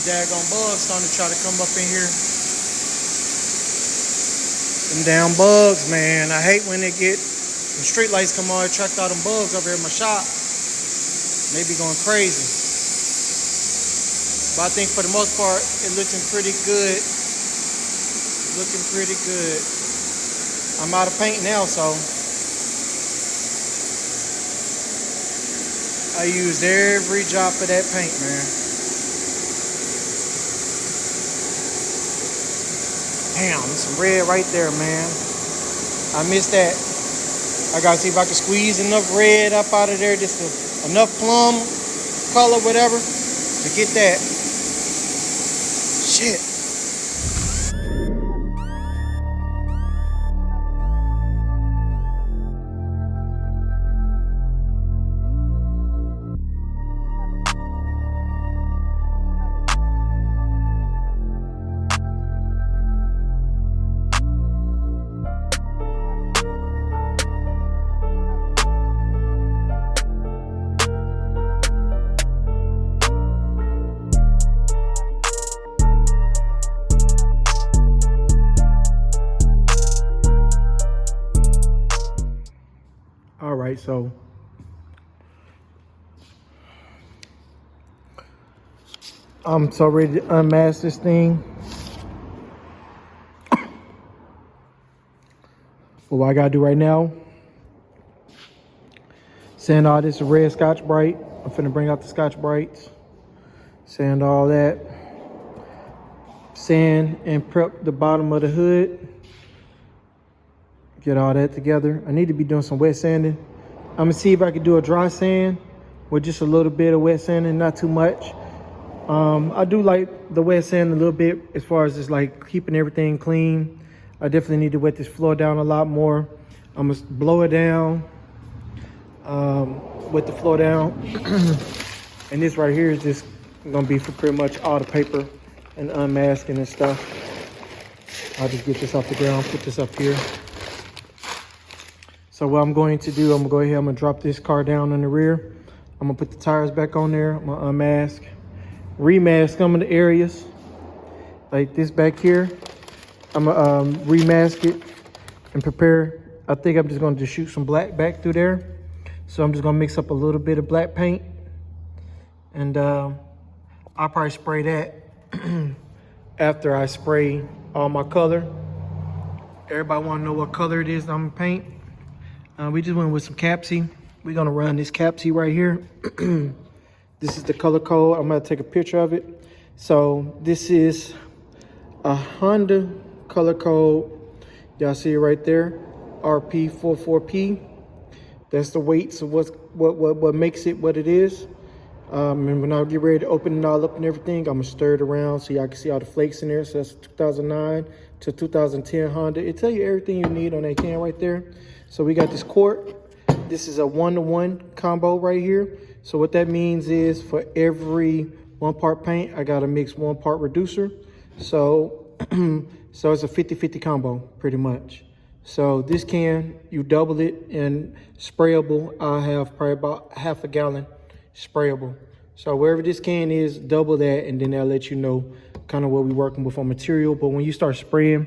These daggone bugs starting to try to come up in here. Them damn bugs, man. I hate when they get the street lights come on, attract all them bugs over here in my shop. They be going crazy. But I think for the most part, it's looking pretty good. Looking pretty good. I'm out of paint now, so I used every drop of that paint, man. Damn, there's some red right there, man. I missed that. I gotta see if I can squeeze enough red up out of there, just enough plum color, whatever, to get that. Shit. All right, so I'm so ready to unmask this thing. But what I gotta do right now, sand all this red Scotch Brite. I'm finna bring out the Scotch Brites, sand all that, sand and prep the bottom of the hood. Get all that together. I need to be doing some wet sanding. I'm gonna see if I can do a dry sand with just a little bit of wet sanding, not too much. I do like the wet sand a little bit as far as just like keeping everything clean. I definitely need to wet this floor down a lot more. I'm gonna blow it down, wet the floor down. And this right here is just gonna be for pretty much all the paper and unmasking and stuff. I'll just get this off the ground, put this up here. So what I'm going to do, I'm gonna go ahead, I'm gonna drop this car down in the rear. I'm gonna put the tires back on there. I'm gonna unmask, remask some of the areas, like this back here. I'm gonna remask it and prepare. I think I'm just gonna just shoot some black back through there. So I'm just gonna mix up a little bit of black paint, and I'll probably spray that after I spray all my color. Everybody wanna know what color it is I'm gonna paint. We just went with some Capsy. We're gonna run this Capsy right here. This is the color code. I'm gonna take a picture of it. So this is a Honda color code. Y'all see it right there, RP44P. That's the weights of what makes it what it is. And when I get ready to open it all up and everything, I'm gonna stir it around so y'all can see all the flakes in there. So that's 2009 to 2010 Honda. It tell you everything you need on that can right there. So we got this quart. This is a 1-to-1 combo right here. So what that means is for every 1 part paint, I gotta mix 1 part reducer. So, so it's a 50-50 combo pretty much. So this can, you double it in sprayable. I have probably about half a gallon sprayable. So wherever this can is, double that, and then they'll let you know kind of what we're working with on material. But when you start spraying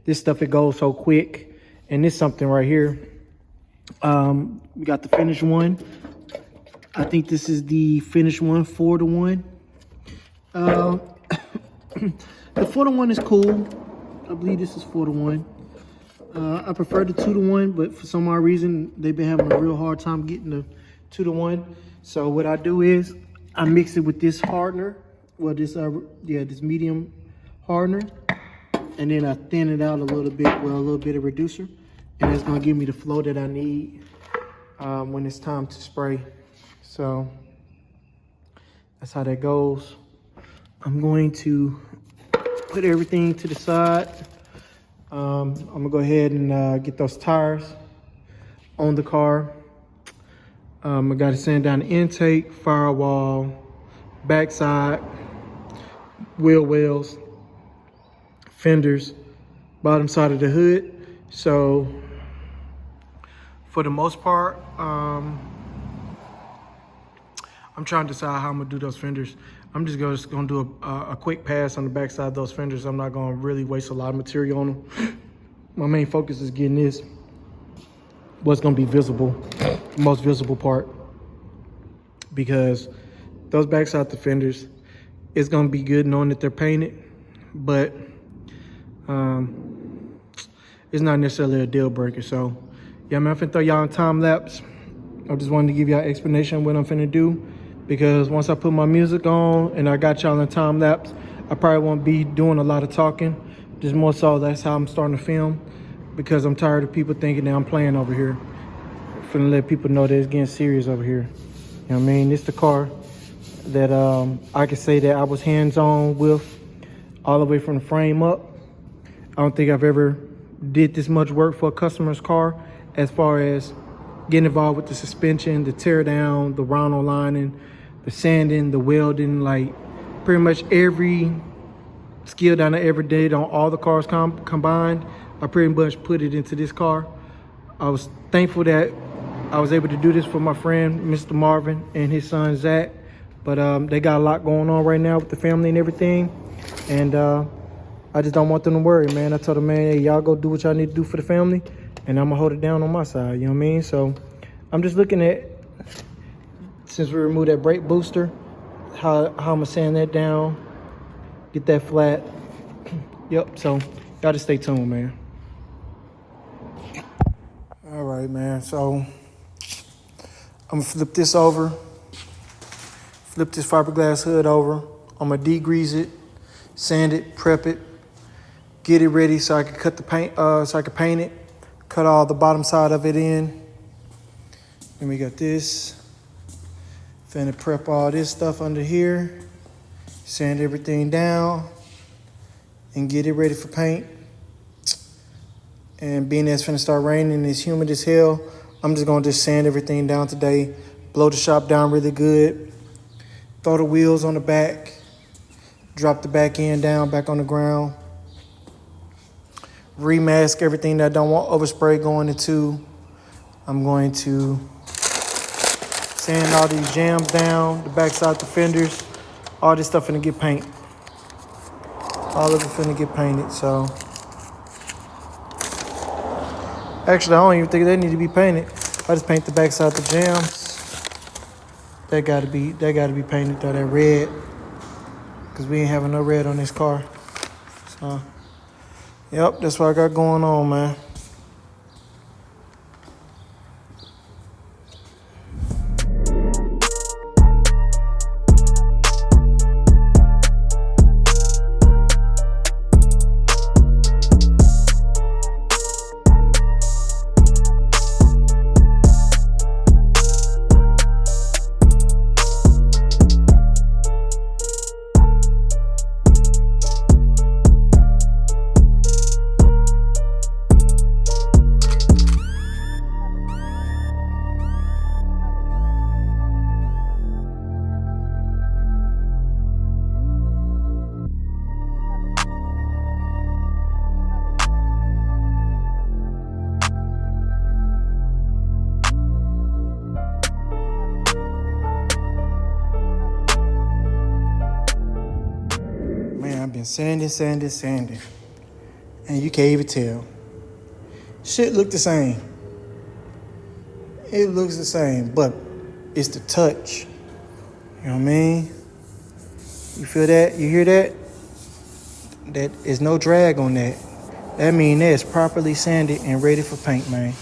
this stuff, it goes so quick. And this something right here. We got the finished one. I think this is the finished one, 4-to-1. The 4-to-1 is cool. I believe this is 4-to-1. I prefer the 2-to-1, but for some odd reason, they've been having a real hard time getting the 2-to-1. So what I do is I mix it with this hardener, well, this medium hardener, and then I thin it out a little bit with a little bit of reducer, and it's gonna give me the flow that I need when it's time to spray. So that's how that goes. I'm going to put everything to the side. I'm gonna go ahead and get those tires on the car. I gotta sand down the intake, firewall, backside, wheel wells, fenders, bottom side of the hood. So for the most part, I'm I'm trying to decide how I'm gonna do those fenders. I'm just gonna do a quick pass on the backside of those fenders. I'm not gonna really waste a lot of material on them. My main focus is getting this, what's gonna be visible, the most visible part, because those backside fenders, it's gonna be good knowing that they're painted, but it's not necessarily a deal breaker. So yeah, man, I'm finna throw y'all on time lapse. I just wanted to give y'all an explanation of what I'm finna do, because once I put my music on and I got y'all in time lapse, I probably won't be doing a lot of talking. Just more so that's how I'm starting to film, because I'm tired of people thinking that I'm playing over here. I'm finna let people know that it's getting serious over here. You know what I mean? It's the car that I can say that I was hands-on with all the way from the frame up. I don't think I've ever did this much work for a customer's car, as far as getting involved with the suspension, the tear down, the round lining, the sanding, the welding, like pretty much every skill that I ever did on all the cars combined, I pretty much put it into this car. I was thankful that I was able to do this for my friend, Mr. Marvin, and his son, Zach. But they got a lot going on right now with the family and everything. And I just don't want them to worry, man. I told them, man, hey, y'all go do what y'all need to do for the family, and I'm gonna hold it down on my side, you know what I mean? So I'm just looking at, since we removed that brake booster, how I'm gonna sand that down, get that flat. Yep, so y'all just stay tuned, man. All right, man, so I'm gonna flip this over, flip this fiberglass hood over. I'm gonna degrease it, sand it, prep it, get it ready so I can cut the paint, so I can paint it, cut all the bottom side of it in. Then we got this. Finna prep all this stuff under here, sand everything down, and get it ready for paint. And being that it's finna start raining and it's humid as hell, I'm just gonna sand everything down today, blow the shop down really good, throw the wheels on the back, drop the back end down back on the ground, remask everything that I don't want overspray going into. I'm going to sand all these jams down, the backside, the fenders, all this stuff finna get paint. All of it finna get painted, so. Actually, I don't even think they need to be painted. I just paint the backside, the jams. That gotta be painted though, that red. Cause we ain't having no red on this car. So, yep, that's what I got going on, man. I've been sanding, and you can't even tell. Shit look the same. It looks the same, but it's the touch. You know what I mean? You feel that? You hear that? That is no drag on that. That means that's properly sanded and ready for paint, man.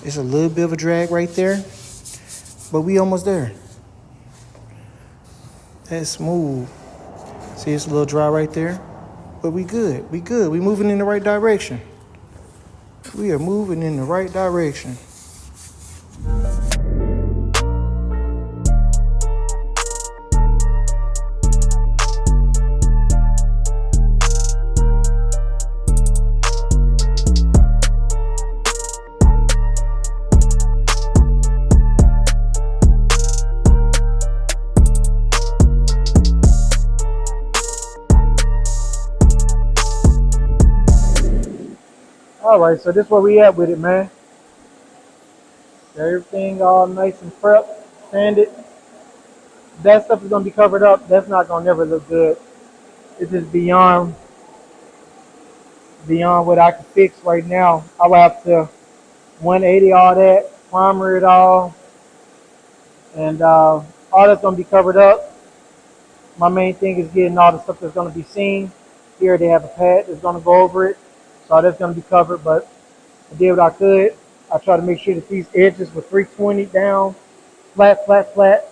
It's a little bit of a drag right there, but we almost there. That's smooth. See, it's a little dry right there, but we good. We good. We moving in the right direction. We are moving in the right direction. All right, so this is where we at with it, man. Got everything all nice and prepped, sanded. that stuff is gonna be covered up. That's not gonna never look good. It's just beyond what I can fix right now. I will have to 180 all that, primer it all, and all that's gonna be covered up. My main thing is getting all the stuff that's gonna be seen. Here they have a pad that's gonna go over it, so that's gonna be covered. But I did what I could. I try to make sure that these edges were 320 down, flat, flat, flat.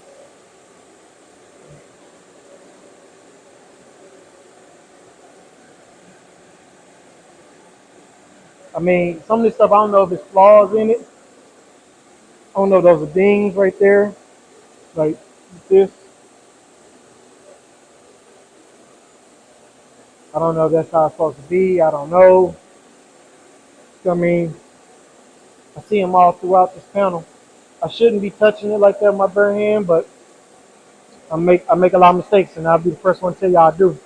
I mean, some of this stuff I don't know if it's flaws in it. I don't know if those are dings right there, like this. I don't know if that's how it's supposed to be. I don't know. I mean, I see them all throughout this panel. I shouldn't be touching it like that with my bare hand, but I make a lot of mistakes, and I'll be the first one to tell y'all I do.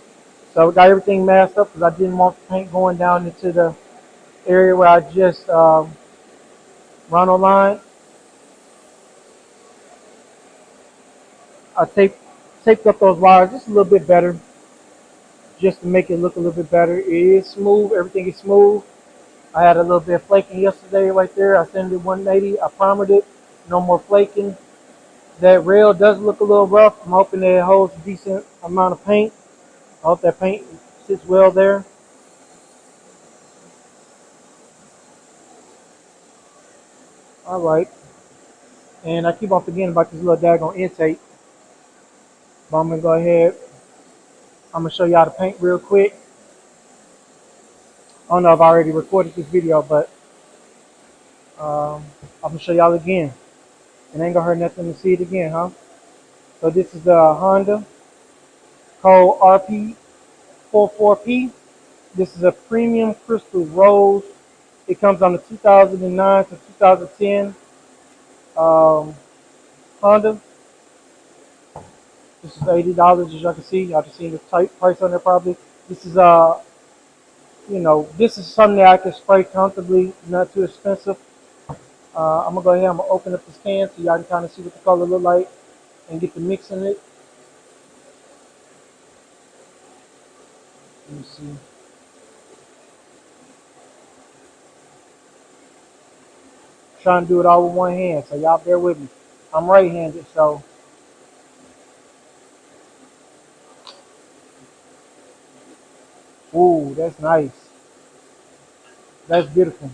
So I got everything masked up because I didn't want the paint going down into the area where I just run on line. I taped up those wires just a little bit better, just to make it look a little bit better. It is smooth. Everything is smooth. I had a little bit of flaking yesterday right there. I sent it 180. I primered it. No more flaking. That rail does look a little rough. I'm hoping that it holds a decent amount of paint. I hope that paint sits well there. All right. And I keep on forgetting about this little daggone intake. But I'm going to go ahead. I'm going to show y'all the paint real quick. I don't know if I already recorded this video, but I'm going to show y'all again. It ain't going to hurt nothing to see it again, huh? So this is the Honda code RP44P. This is a premium crystal rose. It comes on the 2009 to 2010 Honda. This is $80 as y'all can see. Y'all can see the type price on there probably. This is this is something that I can spray comfortably, not too expensive. I'm gonna go ahead. I'm gonna open up this can so y'all can kind of see what the color look like and get the mix in it. Let me see. Trying to do it all with one hand, so y'all bear with me. I'm right-handed, so ooh, that's nice. That's beautiful.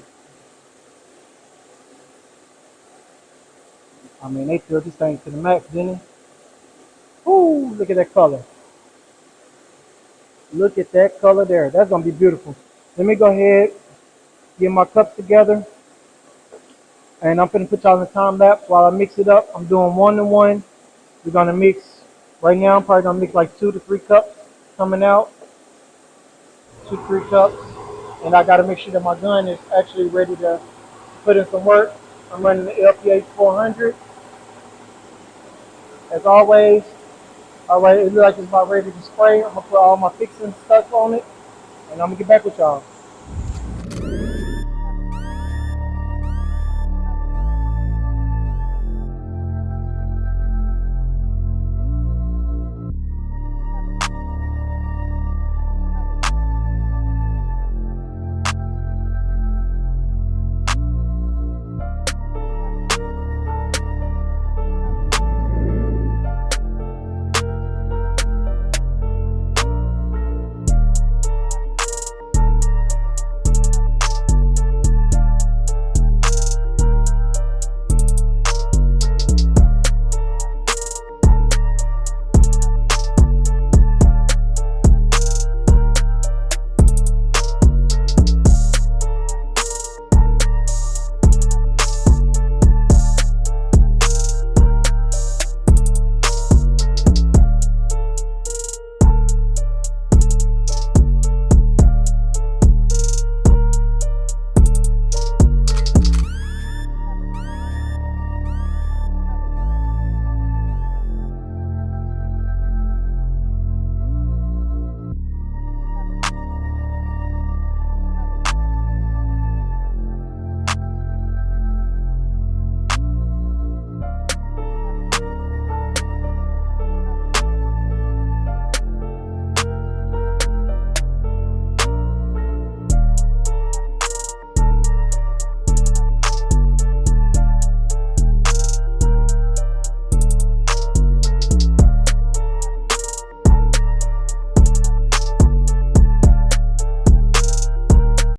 I mean, they filled this thing to the max, didn't they? Ooh, look at that color. Look at that color there. That's gonna be beautiful. Let me go ahead, get my cups together, and I'm gonna put y'all in the time lapse while I mix it up. I'm doing 1-to-1. We're gonna mix right now. I'm probably gonna mix like 2 to 3 cups coming out, 2 3 cups, and I gotta make sure that my gun is actually ready to put in some work. I'm running the LPH 400 as always. All right, it looks like it's about ready to spray. I'm gonna put all my fixing stuff on it, and I'm gonna get back with y'all.